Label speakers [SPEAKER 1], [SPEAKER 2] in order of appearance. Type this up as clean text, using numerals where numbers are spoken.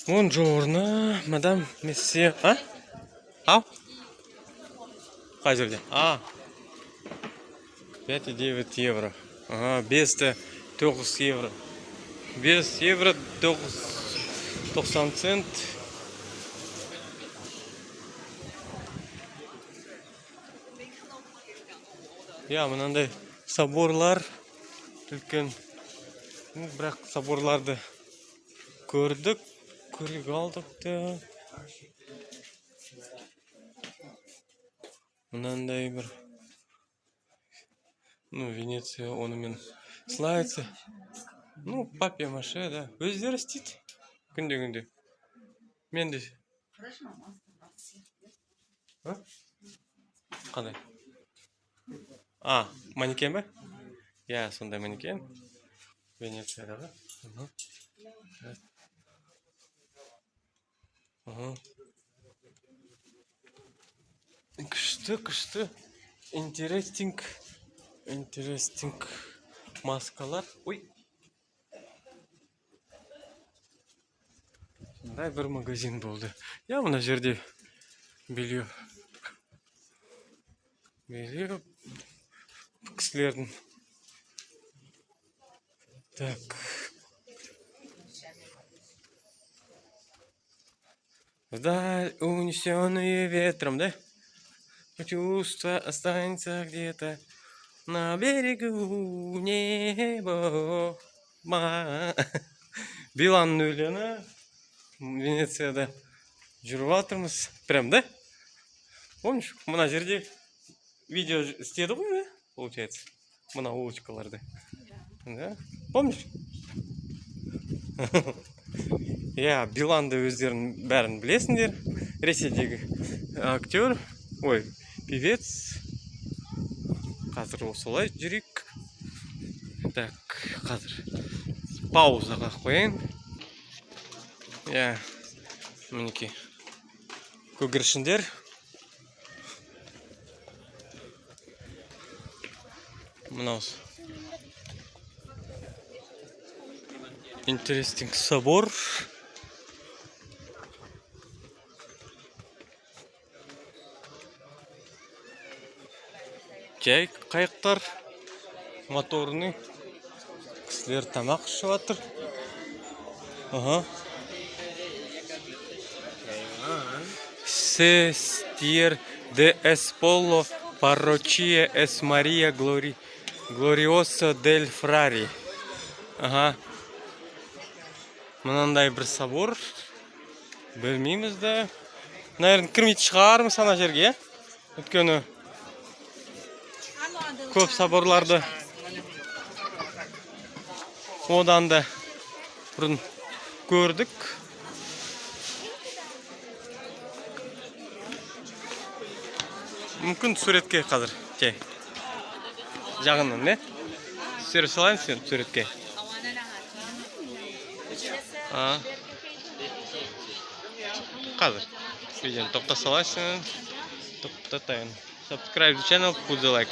[SPEAKER 1] Buongiorno, madame, monsieur. А? Ау? Қай жерде? 5,9 евро. Ага, 9 евро. 5 евро 90 цент. Мынандай соборлар үлкен. Бірақ соборларды көрдік, көре қалдық та. Мынандай бір Венеция онымен слайдсы. Папье-маше, да. Өздері істейді. Күнде. Мен де. Қандай? Манекен ба? Сондай манекен. Венециядағы. Күшті. Интересting маскалар. Сондай бір магазин болды. Мына жерде белье кісілердің. Так. Вдаль унесенные ветром, да? Чувство останется где-то на берегу небо. Биланның өлеңі Венецияда жүріп жатырмыз. Прям, да? Помнишь, мына жерде видео істеді ғой, получается? Мына улочкаларды. Да? Помнишь? Биланды өздерін бәрін білесіңдер. Ресейдегі актер, певец. Қазір осылай жүрек. Так, қазір паузаға қойын. Мінеке. Көгершіндер. Мынауыз. Интересting собор. Жай қайықтар. Моторный. Кісілер тамақ ішіп жатыр. Сестер де Эсполо Паррочия Эс Мария Глориоса дель Фрари. Мынандай бір собор. Білмейміз да. Наверное, кірмейді шығармыз ана жерге. Өткені көп соборларды одан да бұрын көрдік. Мүмкін суретке қазір. Жағынан, не? Түсіріп салайын сен суретке. Қазір. Видеоны тоқтата салайын. Тоқтатайын. Subscribe to channel, put the like.